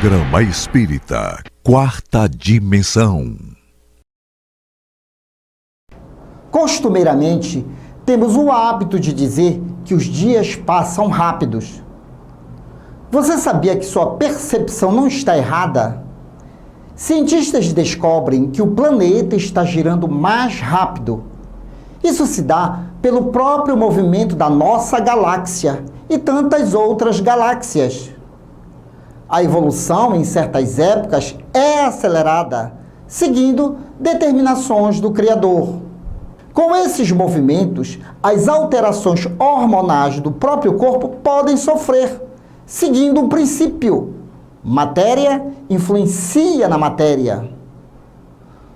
Programa Espírita Quarta Dimensão. Costumeiramente, temos o hábito de dizer que os dias passam rápidos. Você sabia que sua percepção não está errada? Cientistas descobrem que o planeta está girando mais rápido. Isso se dá pelo próprio movimento da nossa galáxia e tantas outras galáxias. A evolução, em certas épocas, é acelerada, seguindo determinações do Criador. Com esses movimentos, as alterações hormonais do próprio corpo podem sofrer, seguindo um princípio: matéria influencia na matéria.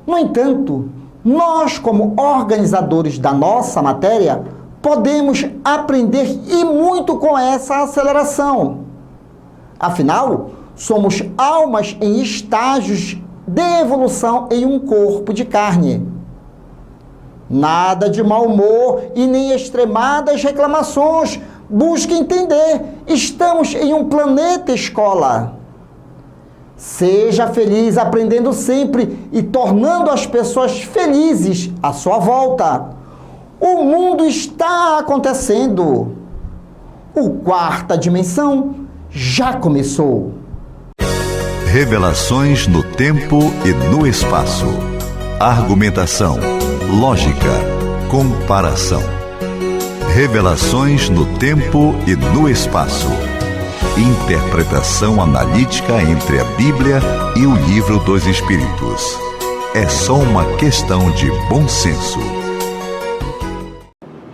No entanto, nós, como organizadores da nossa matéria, podemos aprender e muito com essa aceleração. Afinal, somos almas em estágios de evolução em um corpo de carne. Nada de mau humor e nem extremadas reclamações. Busque entender, estamos em um planeta escola. Seja feliz aprendendo sempre e tornando as pessoas felizes à sua volta. O mundo está acontecendo. O Quarta Dimensão já começou. Revelações no tempo e no espaço. Argumentação, lógica, comparação. Revelações no tempo e no espaço. Interpretação analítica entre a Bíblia e o Livro dos Espíritos. É só uma questão de bom senso.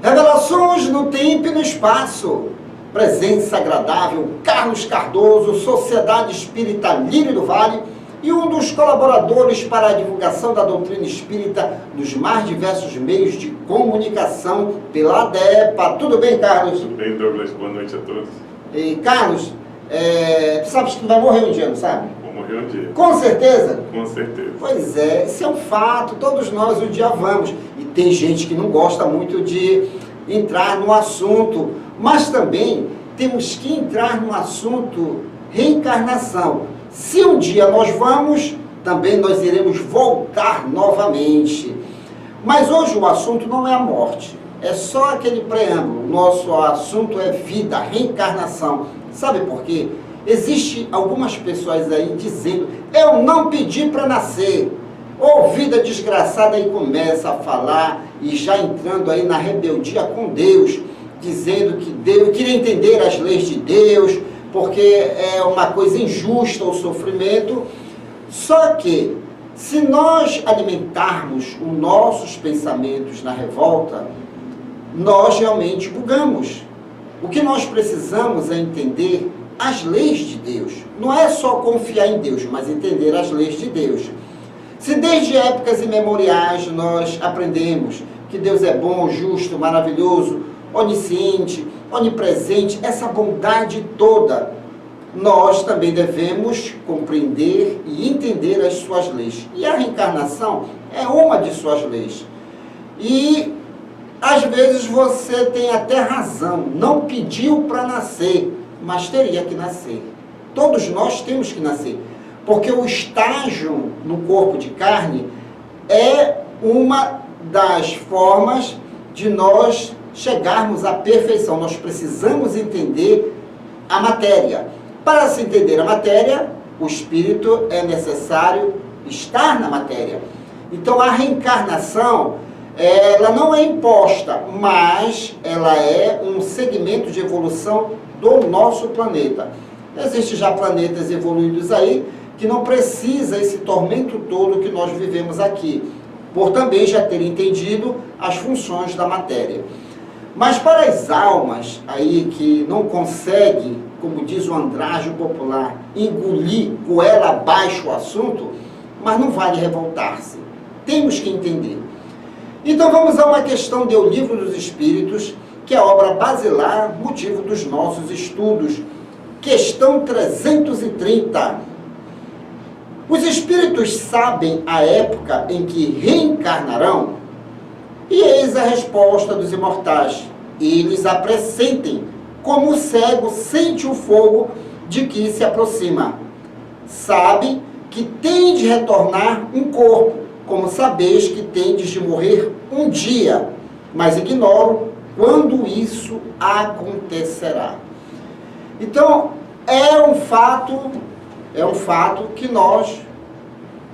Revelações no tempo e no espaço. Presença agradável, Carlos Cardoso, Sociedade Espírita Lírio do Vale, e um dos colaboradores para a divulgação da doutrina espírita nos mais diversos meios de comunicação pela ADEPA. Tudo bem, Carlos? Tudo bem, Douglas. Boa noite a todos. E, Carlos, sabes que vai morrer um dia, não sabe? Vou morrer um dia. Com certeza? Com certeza. Pois é, isso é um fato, todos nós um dia vamos. E tem gente que não gosta muito de entrar no assunto, mas também temos que entrar no assunto reencarnação. Se um dia nós vamos, também nós iremos voltar novamente. Mas hoje o assunto não é a morte, é só aquele preâmbulo. Nosso assunto é vida, reencarnação. Sabe por quê? Existem algumas pessoas aí dizendo: eu não pedi para nascer. Ou vida desgraçada, aí começa a falar e já entrando aí na rebeldia com Deus, dizendo que Deus queria entender as leis de Deus, porque é uma coisa injusta o sofrimento. Só que, se nós alimentarmos os nossos pensamentos na revolta, nós realmente bugamos. O que nós precisamos é entender as leis de Deus. Não é só confiar em Deus, mas entender as leis de Deus. Se desde épocas imemoriais nós aprendemos que Deus é bom, justo, maravilhoso, onisciente, onipresente, essa bondade toda, nós também devemos compreender e entender as suas leis. E a reencarnação é uma de suas leis. E às vezes você tem até razão, não pediu para nascer, mas teria que nascer. Todos nós temos que nascer. Porque o estágio no corpo de carne é uma das formas de nós chegarmos à perfeição. Nós precisamos entender a matéria. Para se entender a matéria, o espírito é necessário estar na matéria. Então a reencarnação, ela não é imposta, mas ela é um segmento de evolução do nosso planeta. Existem já planetas evoluídos aí, que não precisa esse tormento todo que nós vivemos aqui, por também já ter entendido as funções da matéria. Mas para as almas aí que não conseguem, como diz o andrajo popular, engolir goela abaixo o assunto, mas não vale revoltar-se. Temos que entender. Então vamos a uma questão do Livro dos Espíritos, que é a obra basilar, motivo dos nossos estudos. Questão 330. Os espíritos sabem a época em que reencarnarão? E eis a resposta dos imortais: eles a pressentem, como o cego sente o fogo de que se aproxima. sabe que tem de retornar um corpo, como sabeis que tendes de morrer um dia, mas ignoro quando isso acontecerá. Então, é um fato que nós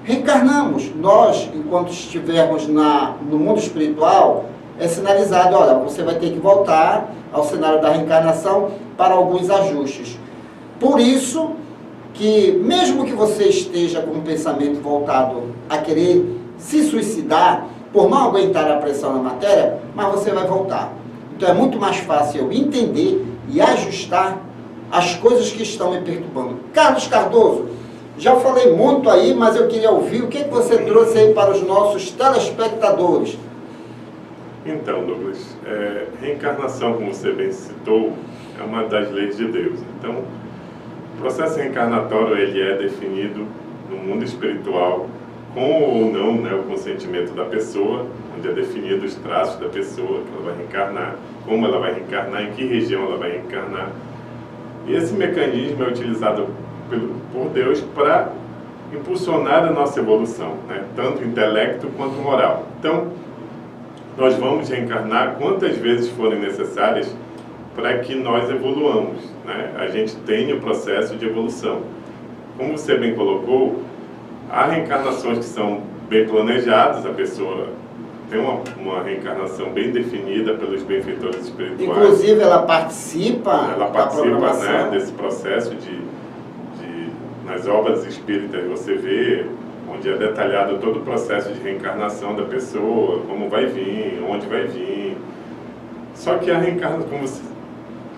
reencarnamos. Nós, enquanto estivermos no mundo espiritual, é sinalizado, olha, você vai ter que voltar ao cenário da reencarnação para alguns ajustes. Por isso que, mesmo que você esteja com um pensamento voltado a querer se suicidar, por não aguentar a pressão na matéria, mas você vai voltar. Então é muito mais fácil eu entender e ajustar as coisas que estão me perturbando. Carlos Cardoso, já falei muito aí, mas eu queria ouvir o que você trouxe aí para os nossos telespectadores. Então, Douglas, reencarnação, como você bem citou, é uma das leis de Deus. Então, o processo reencarnatório ele é definido no mundo espiritual, com ou não, né, o consentimento da pessoa, onde é definido os traços da pessoa que ela vai reencarnar, como ela vai reencarnar, em que região ela vai reencarnar. E esse mecanismo é utilizado por Deus para impulsionar a nossa evolução, né, tanto intelecto quanto moral. Então, nós vamos reencarnar quantas vezes forem necessárias para que nós evoluamos, né? A gente tem o processo de evolução. Como você bem colocou, há reencarnações que são bem planejadas, a pessoa tem uma reencarnação bem definida pelos benfeitores espirituais. Inclusive, ela participa né, desse processo nas obras espíritas você vê, onde é detalhado todo o processo de reencarnação da pessoa, como vai vir, onde vai vir. Só que a reencarnação,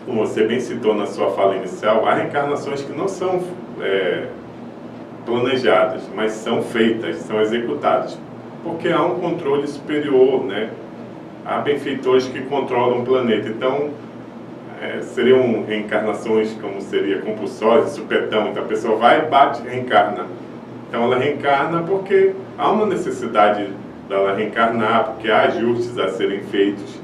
como você bem citou na sua fala inicial, há reencarnações que não são planejadas, mas são feitas, são executadas, porque há um controle superior, né? Há benfeitores que controlam o planeta. Então, seriam reencarnações como seria compulsórias, supetão. Então a pessoa vai, bate, reencarna. Então ela reencarna porque há uma necessidade dela reencarnar, porque há ajustes a serem feitos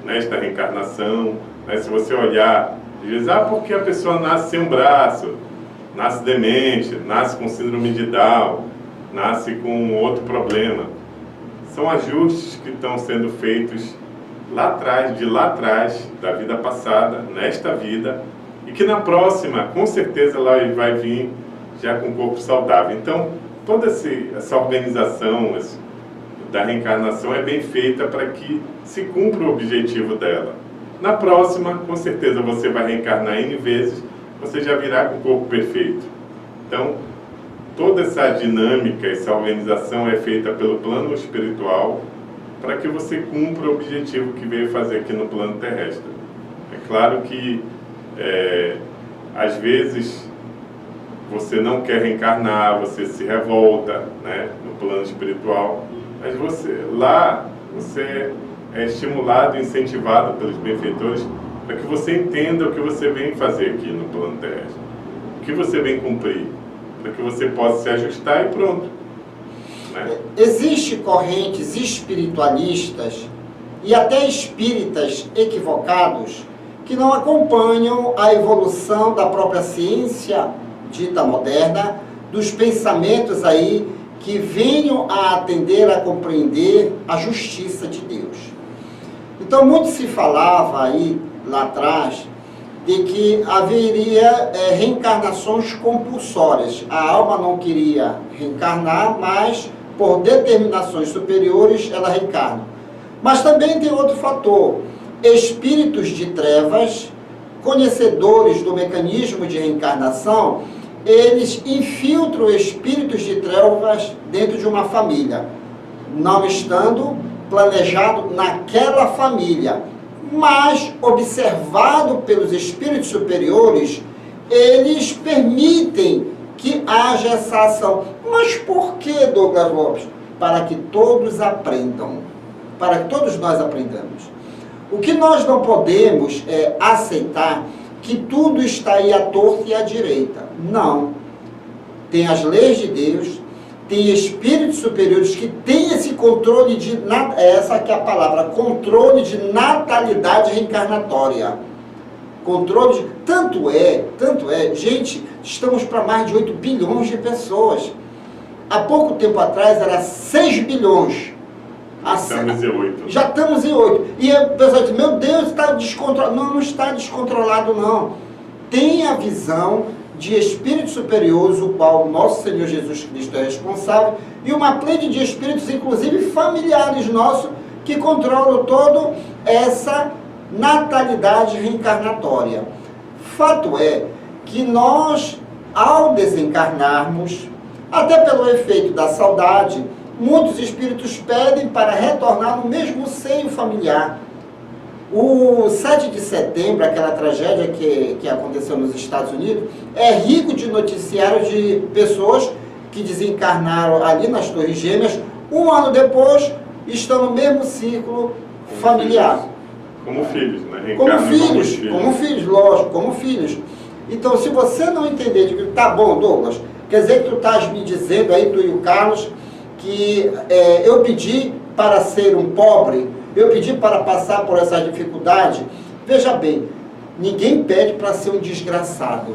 nesta reencarnação. Né? Se você olhar, diz, porque a pessoa nasce sem um braço, nasce demente, nasce com síndrome de Down, nasce com outro problema. São ajustes que estão sendo feitos lá atrás, da vida passada, nesta vida, e que na próxima, com certeza, ela vai vir já com o corpo saudável. Então, toda essa organização da reencarnação é bem feita para que se cumpra o objetivo dela. Na próxima, com certeza, você vai reencarnar N vezes, você já virá com o corpo perfeito. Então, toda essa dinâmica, essa organização é feita pelo plano espiritual para que você cumpra o objetivo que veio fazer aqui no plano terrestre. É claro que, às vezes, você não quer reencarnar, você se revolta, né, no plano espiritual, mas você é estimulado e incentivado pelos benfeitores para que você entenda o que você vem fazer aqui no plano terrestre, o que você vem cumprir, para que você possa se ajustar e pronto. Né? Existem correntes espiritualistas e até espíritas equivocados que não acompanham a evolução da própria ciência dita moderna, dos pensamentos aí que venham a atender a compreender a justiça de Deus. Então, muito se falava aí lá atrás de que haveria reencarnações compulsórias. A alma não queria reencarnar, mas por determinações superiores ela reencarna. Mas também tem outro fator: espíritos de trevas, conhecedores do mecanismo de reencarnação, eles infiltram espíritos de trevas dentro de uma família, não estando planejado naquela família, mas observado pelos espíritos superiores, eles permitem que haja essa ação. Mas por que, Douglas Lopes? Para que todos aprendam, para que todos nós aprendamos. O que nós não podemos é aceitar que tudo está aí à torta e à direita. Não. Tem as leis de Deus, tem espíritos superiores que têm esse controle de... Essa que é a palavra, controle de natalidade reencarnatória. controle. Tanto é, gente, estamos para mais de 8 bilhões de pessoas. Há pouco tempo atrás era 6 bilhões. Estamos em 8. Já estamos em 8. E o pessoal diz, meu Deus, está descontrolado. Não, não está descontrolado, não. Tem a visão de espíritos superiores, o qual nosso Senhor Jesus Cristo é responsável, e uma plede de espíritos, inclusive familiares nossos, que controlam toda essa natalidade reencarnatória. Fato é que nós, ao desencarnarmos, até pelo efeito da saudade, muitos espíritos pedem para retornar no mesmo seio familiar. O 7 de setembro, aquela tragédia que aconteceu nos Estados Unidos, é rico de noticiários de pessoas que desencarnaram ali nas Torres Gêmeas, um ano depois estão no mesmo ciclo familiar. Como filhos, né? Como filhos, lógico, como filhos. Então, se você não entender, de que tá bom, Douglas, quer dizer que tu estás me dizendo aí, tu e o Carlos, que eu pedi para ser um pobre, eu pedi para passar por essa dificuldade. Veja bem, ninguém pede para ser um desgraçado,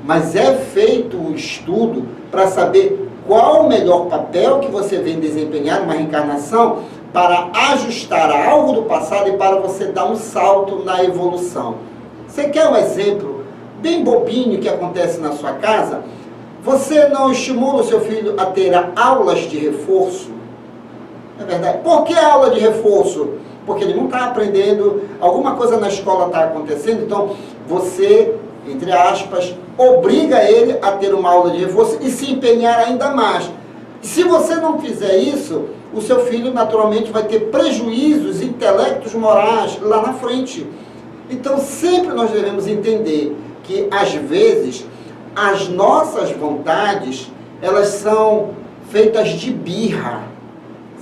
mas é feito um estudo para saber qual o melhor papel que você vem desempenhar numa reencarnação para ajustar a algo do passado e para você dar um salto na evolução. Você quer um exemplo bem bobinho que acontece na sua casa? Você não estimula o seu filho a ter aulas de reforço? É verdade. Por que aula de reforço? Porque ele não está aprendendo, alguma coisa na escola está acontecendo, então você, entre aspas, obriga ele a ter uma aula de reforço e se empenhar ainda mais. Se você não fizer isso, o seu filho naturalmente vai ter prejuízos intelectos, morais lá na frente. Então sempre nós devemos entender que às vezes as nossas vontades, elas são feitas de birra,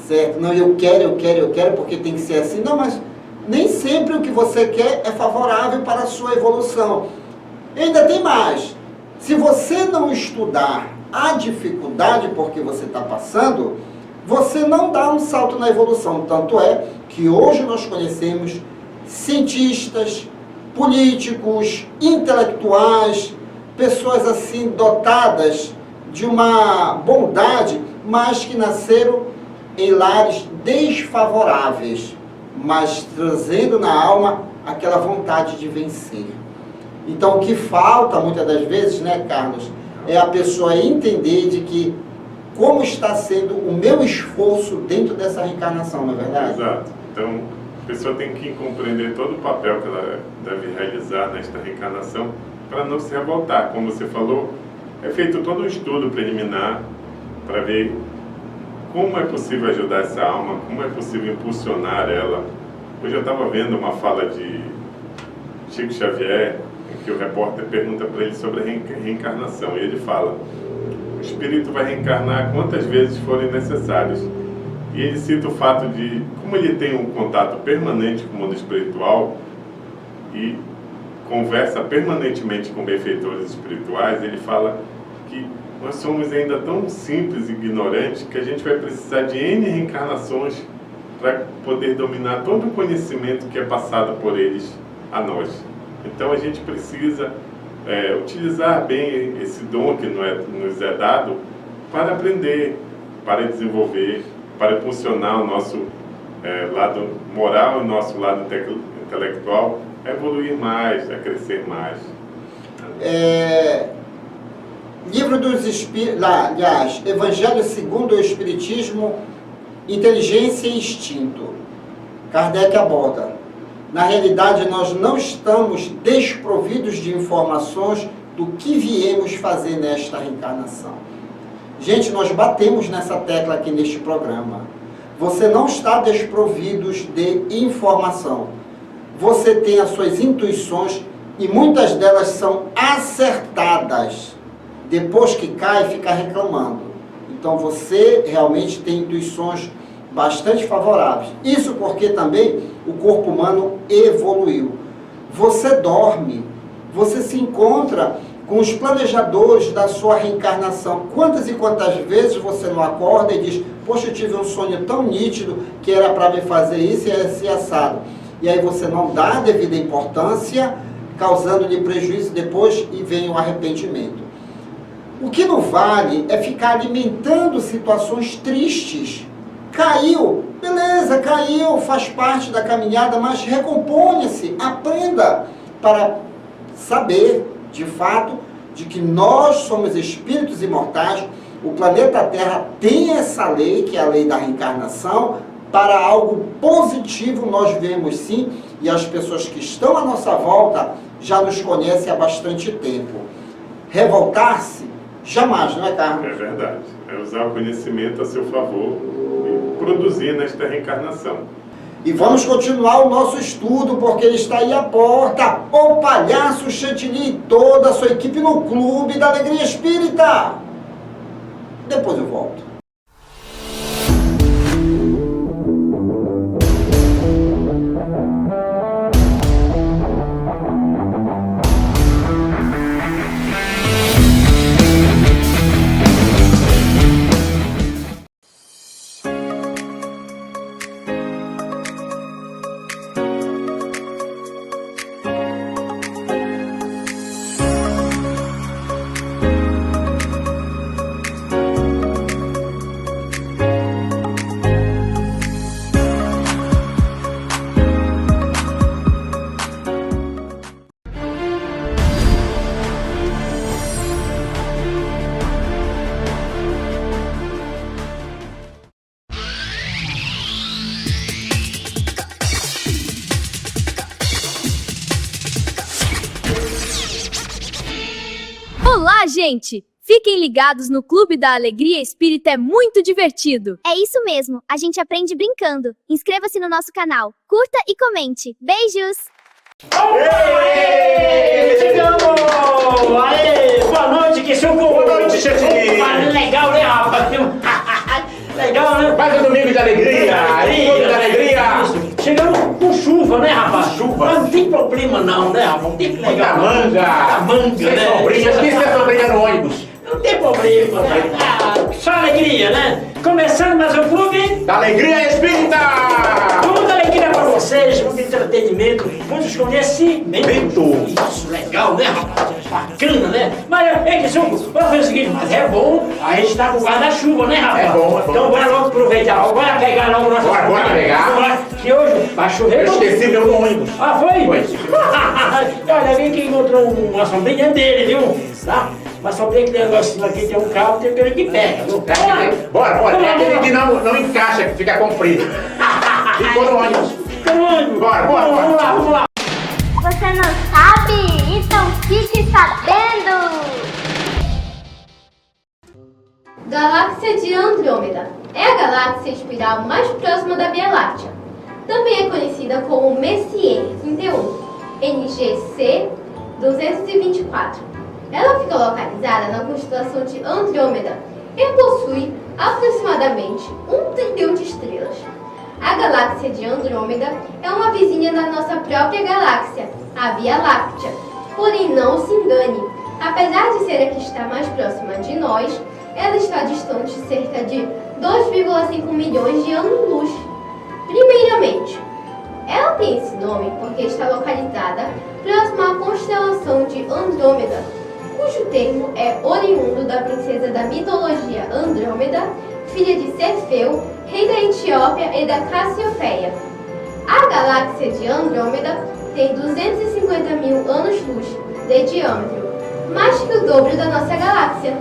certo? Não, eu quero porque tem que ser assim. Não, mas nem sempre o que você quer é favorável para a sua evolução. E ainda tem mais. Se você não estudar a dificuldade por que você está passando, você não dá um salto na evolução. Tanto é que hoje nós conhecemos cientistas, políticos, intelectuais, pessoas assim dotadas de uma bondade, mas que nasceram em lares desfavoráveis, mas trazendo na alma aquela vontade de vencer. Então o que falta muitas das vezes, né, Carlos, é a pessoa entender de que como está sendo o meu esforço dentro dessa reencarnação, não é verdade? Exato. Então a pessoa tem que compreender todo o papel que ela deve realizar nesta reencarnação para não se revoltar. Como você falou, é feito todo um estudo preliminar para ver como é possível ajudar essa alma, como é possível impulsionar ela. Hoje eu estava vendo uma fala de Chico Xavier, em que o repórter pergunta para ele sobre a reencarnação, e ele fala: o espírito vai reencarnar quantas vezes forem necessárias. E ele cita o fato de, como ele tem um contato permanente com o mundo espiritual e conversa permanentemente com benfeitores espirituais, ele fala que nós somos ainda tão simples e ignorantes que a gente vai precisar de N reencarnações para poder dominar todo o conhecimento que é passado por eles a nós. Então a gente precisa utilizar bem esse dom que nos é dado para aprender, para desenvolver, para impulsionar o nosso lado moral e o nosso lado intelectual a evoluir mais, a crescer mais. Livro dos Espíritos, aliás, Evangelho segundo o Espiritismo, Inteligência e Instinto. Kardec aborda: na realidade, nós não estamos desprovidos de informações do que viemos fazer nesta reencarnação. Gente, nós batemos nessa tecla aqui neste programa. Você não está desprovido de informação. Você tem as suas intuições e muitas delas são acertadas. Depois que cai, fica reclamando. Então você realmente tem intuições bastante favoráveis. Isso porque também o corpo humano evoluiu. Você dorme, você se encontra com os planejadores da sua reencarnação. Quantas e quantas vezes você não acorda e diz: poxa, eu tive um sonho tão nítido que era para me fazer isso e esse assado. E aí você não dá a devida importância, causando-lhe prejuízo depois e vem o arrependimento. O que não vale é ficar alimentando situações tristes. Caiu, beleza, caiu, faz parte da caminhada, mas recomponha-se, aprenda para saber, de fato, de que nós somos espíritos imortais. O planeta Terra tem essa lei, que é a lei da reencarnação. Para algo positivo nós vemos sim, e as pessoas que estão à nossa volta já nos conhecem há bastante tempo. Revoltar-se? Jamais, não é, Carlos? É verdade. É usar o conhecimento a seu favor e produzir nesta reencarnação. E vamos continuar o nosso estudo, porque ele está aí à porta. O Palhaço Chantilly e toda a sua equipe no Clube da Alegria Espírita. Depois eu volto. Olá, gente! Fiquem ligados no Clube da Alegria Espírita, é muito divertido! É isso mesmo, a gente aprende brincando. Inscreva-se no nosso canal, curta e comente. Beijos! Chegamos! Aê! Boa noite, que seu povo! Boa noite, Chantilly! Legal, né, rapaz? Legal, né? Mais um domingo de alegria! Domingo de alegria! Chegamos com chuva, né, rapaz? Chuva. Mas não tem problema não, né, rapaz? Não tem que legal. Muita manga! Sem Sem né? sombrinha! Esqueci a sombrinha no ônibus! Não tem problema, né? Só alegria, né? Começando mais um clube. Da Alegria Espírita! Muita alegria pra vocês, muito entretenimento, muitos conhecimentos. Isso, legal, né, rapaz? Bacana, né? Mas, vamos fazer o seguinte, mas é bom a gente estar com guarda-chuva, né, rapaz? É bom. Então bora logo aproveitar, bora pegar logo nossa... Bora pegar. Bora, que hoje vai chover. Eu esqueci meu no ônibus. Ah, foi? Foi. Olha, alguém que encontrou uma sombrinha dele, viu? Tá? Mas só tem aquele negocinho aqui, tem um carro, tem aquele que pega, viu? Bora! Tem aquele que não encaixa, que fica comprido. Ficou no ônibus. Bora! Vamos lá. Você não sabe? Então fique sabendo! Galáxia de Andrômeda é a galáxia espiral mais próxima da Via Láctea. Também é conhecida como Messier 31, NGC 224. Ela fica localizada na constelação de Andrômeda e possui aproximadamente 1 trilhão de estrelas. A galáxia de Andrômeda é uma vizinha da nossa própria galáxia, a Via Láctea. Porém, não se engane, apesar de ser a que está mais próxima de nós, ela está distante cerca de 2,5 milhões de anos-luz. Primeiramente, ela tem esse nome porque está localizada próxima à constelação de Andrômeda, cujo termo é oriundo da princesa da mitologia Andrômeda, filha de Cefeu, rei da Etiópia e da Cassiopeia. A galáxia de Andrômeda tem 250 mil anos-luz de diâmetro, mais que o dobro da nossa galáxia.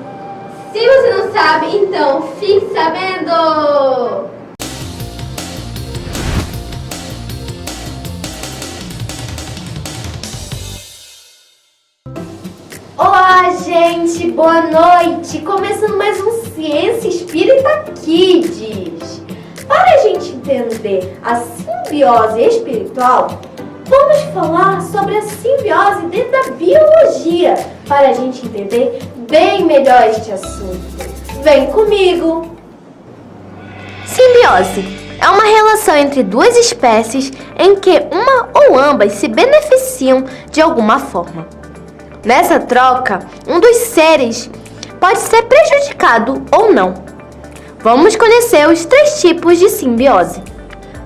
Se você não sabe, então fique sabendo! Olá, gente! Boa noite! Começando mais um Ciência Espírita Kids. Para a gente entender a simbiose espiritual, vamos falar sobre a simbiose dentro da biologia, para a gente entender bem melhor este assunto. Vem comigo! Simbiose é uma relação entre duas espécies em que uma ou ambas se beneficiam de alguma forma. Nessa troca, um dos seres pode ser prejudicado ou não. Vamos conhecer os 3 tipos de simbiose.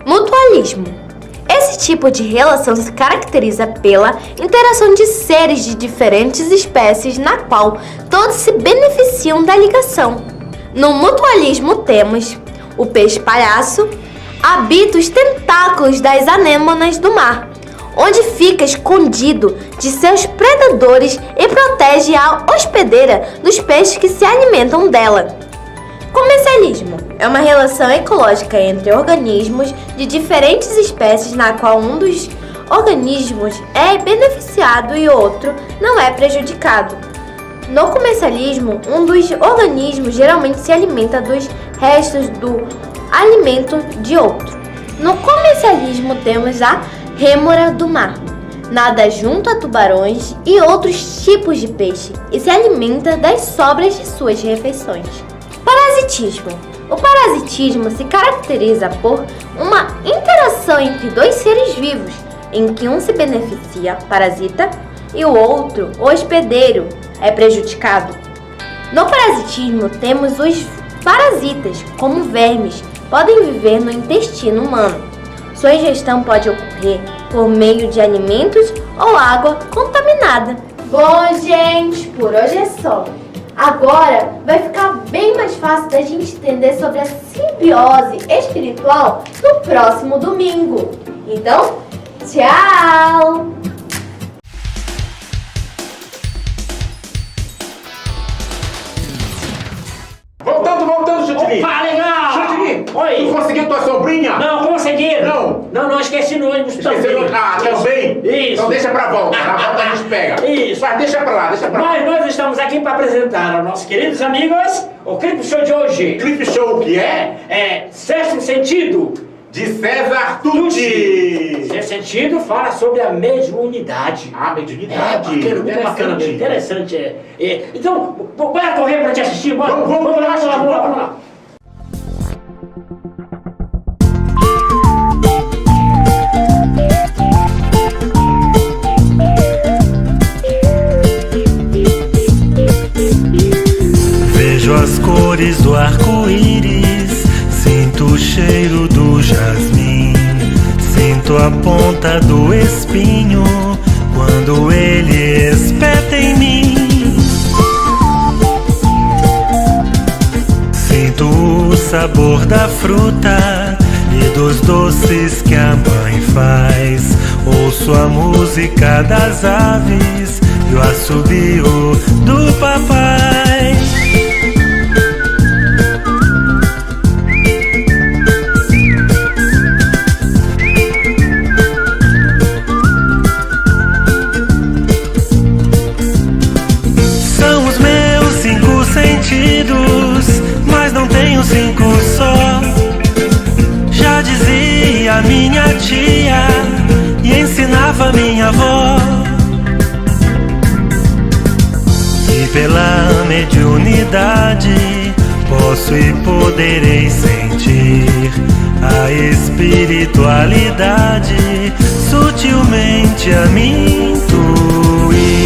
Mutualismo. Esse Esse tipo de relação se caracteriza pela interação de seres de diferentes espécies na qual todos se beneficiam da ligação. No mutualismo temos o peixe-palhaço, habita os tentáculos das anêmonas do mar, onde fica escondido de seus predadores e protege a hospedeira dos peixes que se alimentam dela. Comercialismo é uma relação ecológica entre organismos de diferentes espécies na qual um dos organismos é beneficiado e outro não é prejudicado. No comercialismo, um dos organismos geralmente se alimenta dos restos do alimento de outro. No comercialismo temos a rêmora do mar. Nada junto a tubarões e outros tipos de peixe e se alimenta das sobras de suas refeições. Parasitismo. O parasitismo se caracteriza por uma interação entre dois seres vivos, em que um se beneficia, parasita, e o outro, o hospedeiro, é prejudicado. No parasitismo temos os parasitas, como vermes, podem viver no intestino humano. Sua ingestão pode ocorrer por meio de alimentos ou água contaminada. Bom, gente, por hoje é só. Agora vai ficar bem mais fácil da gente entender sobre a simbiose espiritual no próximo domingo. Então, tchau! Voltando, Chantilly. Opa, legal! Chantilly, Oi! tu conseguiu tua sombrinha? Não, conseguiram! Não. Não, esqueci no ônibus Esqueceu? também. Também? Isso. Então deixa pra volta, na volta a gente pega. Isso. Mas deixa pra lá. Mas nós estamos aqui para apresentar aos nossos queridos amigos o Clipe Show de hoje. Clipe Show, o que é? É Sexto Sentido. De César Tucci. Sexto Sentido fala sobre a mediunidade. Ah, mediunidade. É bacana, interessante. Então, bora correr pra te assistir, bora. Vamos lá. Vejo as cores do arco-íris, sinto o cheiro do jasmim, sinto a ponta do espinho quando ele espeta em mim. Sinto o sabor da fruta e dos doces que a mãe faz. Ouço a música das aves e o assobio do papai. São os meus 5 sentidos, mas não tenho 5 só. Já dizia minha tia e ensinava minha avó. E pela mediunidade posso e poderei sentir a espiritualidade sutilmente a me intuir.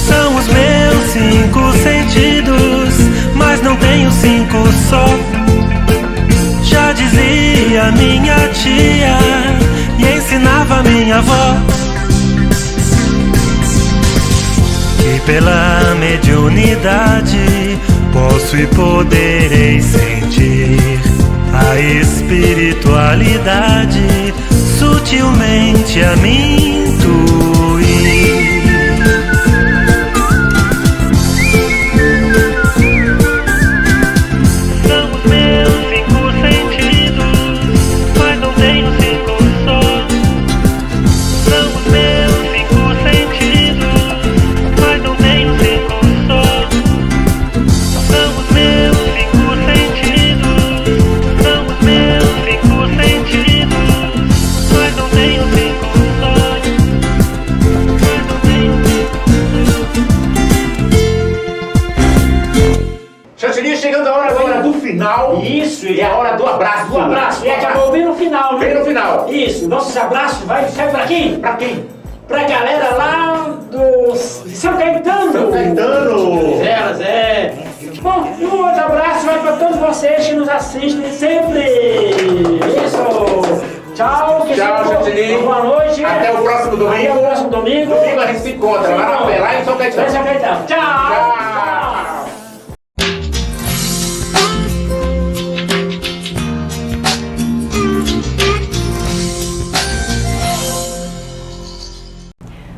São os meus 5 sentidos, mas não tenho 5 só. Já dizia minha tia e ensinava minha avó. E pela mediunidade posso e poderei sentir a espiritualidade sutilmente a me intuir. São os meus 5 sentidos, mas não tenho 5 só. São os meus 5 sentidos, mas não tenho 5 só. São os meus 5 sentidos, são os meus 5 sentidos, mas não tenho 5 só. Mas não tenho 5 só. Chantilly, chegando a hora agora do final. Isso, E a hora do abraço. do abraço. E acabou bem no final, né? Bem no final. Isso, nossos abraços vai pra quem? Pra quem? Pra galera lá do São Caetano. São Caetano. Elas, Bom, e um outro abraço vai pra nos assistem sempre. Isso. Tchau, Chatininho. Boa noite. Até o próximo domingo. Até o próximo domingo. Domingo a gente se encontra lá em São Caetano. Tchau. Tchau.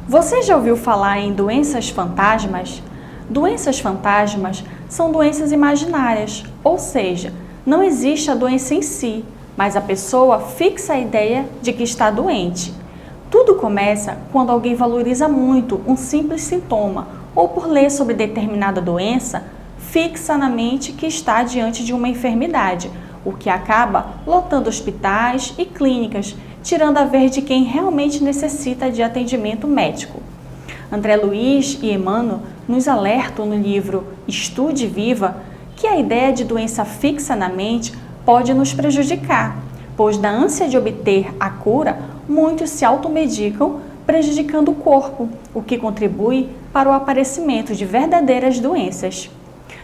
Você já ouviu falar em doenças fantasmas? Doenças fantasmas são doenças imaginárias, ou seja, não existe a doença em si, mas a pessoa fixa a ideia de que está doente. Tudo começa quando alguém valoriza muito um simples sintoma ou por ler sobre determinada doença, fixa na mente que está diante de uma enfermidade, o que acaba lotando hospitais e clínicas, tirando a vez de quem realmente necessita de atendimento médico. André Luiz e Emmanuel nos alertam no livro Estude Viva que a ideia de doença fixa na mente pode nos prejudicar, pois da ânsia de obter a cura, muitos se automedicam, prejudicando o corpo, o que contribui para o aparecimento de verdadeiras doenças.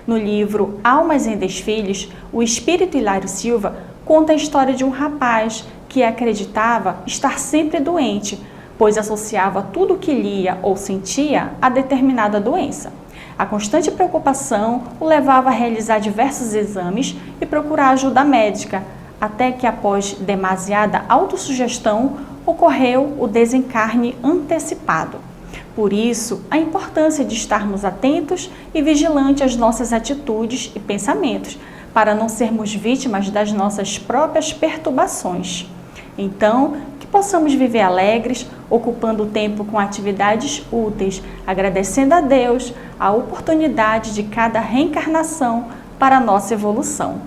No livro Almas em Desfiles, o espírito Hilário Silva conta a história de um rapaz que acreditava estar sempre doente, pois associava tudo o que lia ou sentia a determinada doença. A constante preocupação o levava a realizar diversos exames e procurar ajuda médica, até que após demasiada autossugestão ocorreu o desencarne antecipado. Por isso, a importância de estarmos atentos e vigilantes às nossas atitudes e pensamentos, para não sermos vítimas das nossas próprias perturbações. Então, que possamos viver alegres, ocupando o tempo com atividades úteis, agradecendo a Deus a oportunidade de cada reencarnação para a nossa evolução.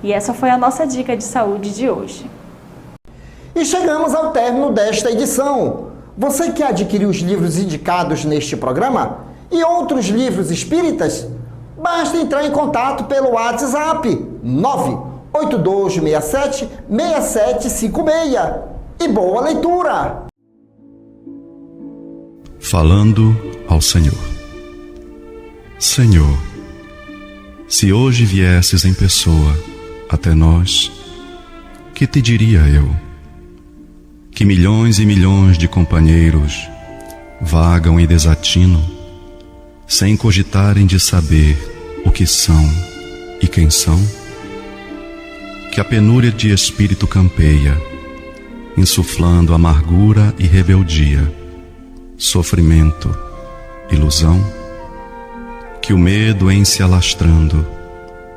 E essa foi a nossa dica de saúde de hoje. E chegamos ao término desta edição. Você que adquiriu os livros indicados neste programa e outros livros espíritas, basta entrar em contato pelo WhatsApp 98267-6756. E boa leitura! Falando ao Senhor. Senhor, se hoje viesses em pessoa até nós, que te diria eu? Que milhões e milhões de companheiros vagam em desatino, sem cogitarem de saber o que são e quem são? Que a penúria de espírito campeia, insuflando amargura e rebeldia, sofrimento, ilusão? Que o medo em se alastrando,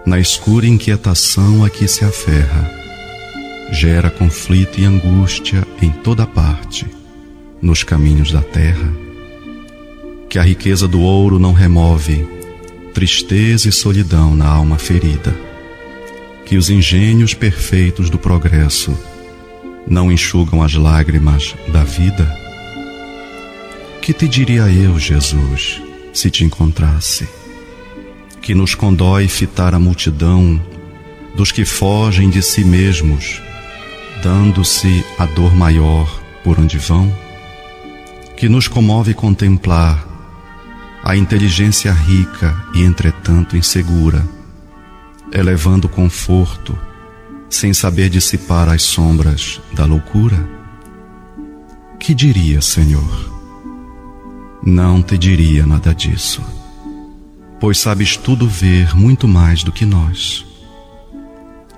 na escura inquietação a que se aferra, gera conflito e angústia em toda parte, nos caminhos da terra? Que a riqueza do ouro não remove tristeza e solidão na alma ferida? Que os engenhos perfeitos do progresso não enxugam as lágrimas da vida? Que te diria eu, Jesus, se te encontrasse? Que nos condói fitar a multidão dos que fogem de si mesmos, dando-se a dor maior por onde vão? Que nos comove contemplar a inteligência rica e entretanto insegura, elevando o conforto, sem saber dissipar as sombras da loucura? Que diria, Senhor? Não te diria nada disso, pois sabes tudo ver muito mais do que nós.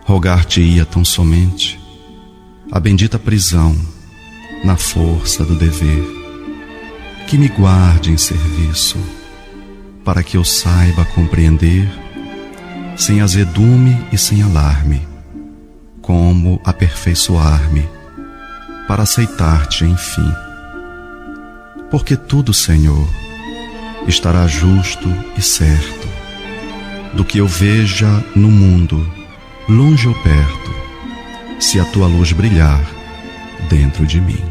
Rogar-te-ia tão somente a bendita prisão na força do dever, que me guarde em serviço, para que eu saiba compreender, sem azedume e sem alarme, como aperfeiçoar-me para aceitar-te enfim. Porque tudo, Senhor, estará justo e certo, do que eu veja no mundo, longe ou perto, se a tua luz brilhar dentro de mim.